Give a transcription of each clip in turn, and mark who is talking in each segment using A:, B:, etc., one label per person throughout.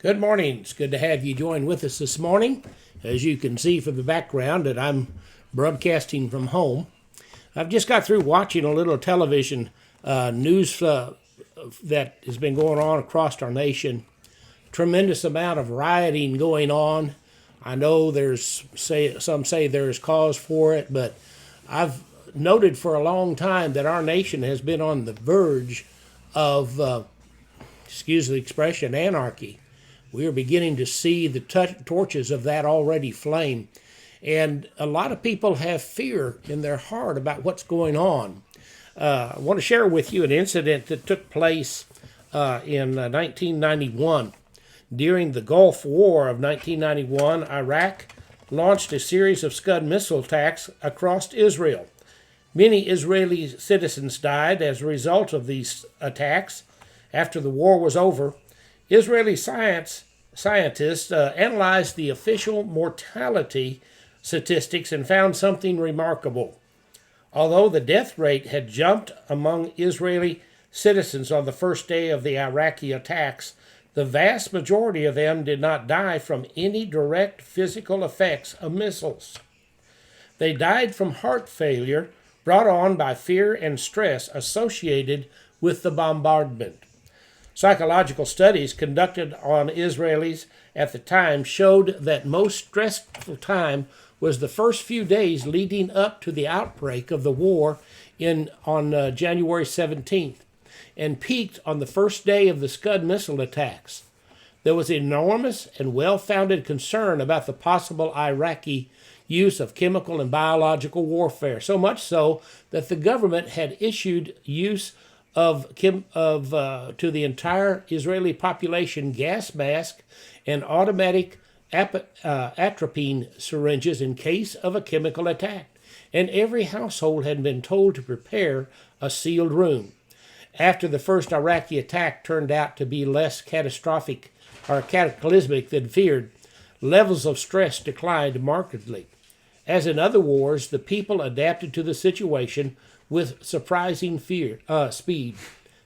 A: Good morning. It's good to have you join with us this morning. As you can see from the background that I'm broadcasting from home. I've just got through watching a little television news that has been going on across our nation. Tremendous amount of rioting going on. I know some say there's cause for it, but I've noted for a long time that our nation has been on the verge of, excuse the expression, anarchy. We are beginning to see the torches of that already flame. And a lot of people have fear in their heart about what's going on. I want to share with you an incident that took place in 1991. During the Gulf War of 1991, Iraq launched a series of Scud missile attacks across Israel. Many Israeli citizens died as a result of these attacks. After the war was over, Israeli scientists analyzed the official mortality statistics and found something remarkable. Although the death rate had jumped among Israeli citizens on the first day of the Iraqi attacks, the vast majority of them did not die from any direct physical effects of missiles. They died from heart failure brought on by fear and stress associated with the bombardment. Psychological studies conducted on Israelis at the time showed that most stressful time was the first few days leading up to the outbreak of the war on January 17th and peaked on the first day of the Scud missile attacks. There was enormous and well-founded concern about the possible Iraqi use of chemical and biological warfare, so much so that the government had issued use to the entire Israeli population gas mask and automatic atropine syringes in case of a chemical attack, and every household had been told to prepare a sealed room. After the first Iraqi attack turned out to be less catastrophic or cataclysmic than feared, levels of stress declined markedly. As in other wars, the people adapted to the situation with surprising speed.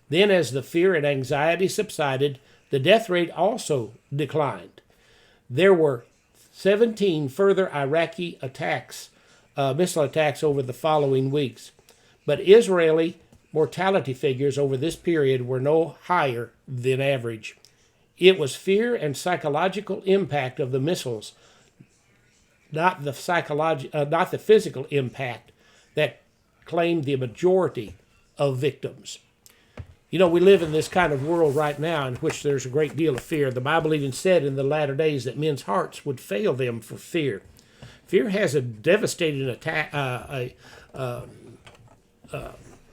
A: Then, as the fear and anxiety subsided, the death rate also declined. There were 17 further Iraqi missile attacks over the following weeks, but Israeli mortality figures over this period were no higher than average. It was fear and psychological impact of the missiles, not the physical impact, that claimed the majority of victims. You know, we live in this kind of world right now in which there's a great deal of fear. The Bible even said in the latter days that men's hearts would fail them for fear. Fear has a devastating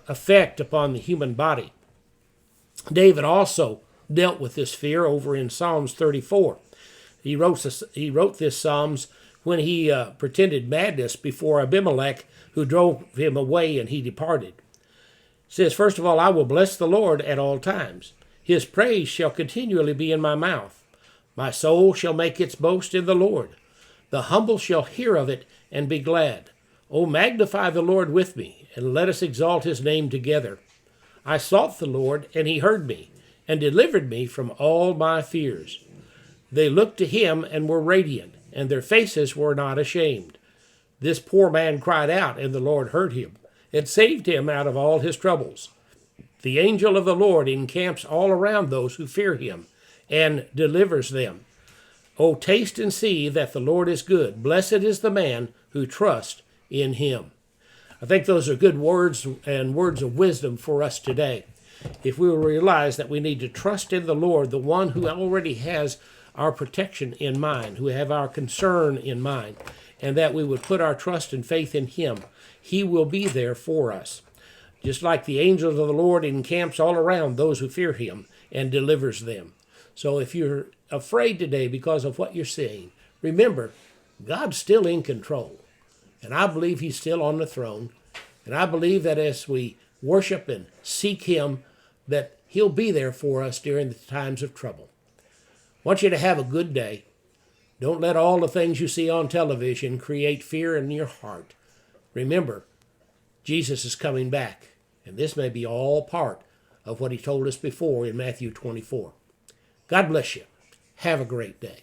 A: effect upon the human body. David also dealt with this fear over in Psalms 34. He wrote this Psalms when he pretended madness before Abimelech, who drove him away, and he departed. It says, first of all, I will bless the Lord at all times. His praise shall continually be in my mouth. My soul shall make its boast in the Lord. The humble shall hear of it and be glad. O magnify the Lord with me, and let us exalt his name together. I sought the Lord, and he heard me, and delivered me from all my fears. They looked to him and were radiant, and their faces were not ashamed. This poor man cried out, and the Lord heard him, and saved him out of all his troubles. The angel of the Lord encamps all around those who fear him, and delivers them. O taste and see that the Lord is good. Blessed is the man who trusts in him. I think those are good words and words of wisdom for us today. If we will realize that we need to trust in the Lord, the one who already has our protection in mind, who have our concern in mind, and that we would put our trust and faith in him. He will be there for us. Just like the angel of the Lord encamps all around those who fear him and delivers them. So if you're afraid today because of what you're seeing, remember, God's still in control. And I believe he's still on the throne. And I believe that as we worship and seek him, that he'll be there for us during the times of trouble. I want you to have a good day. Don't let all the things you see on television create fear in your heart. Remember, Jesus is coming back, and this may be all part of what he told us before in Matthew 24. God bless you. Have a great day.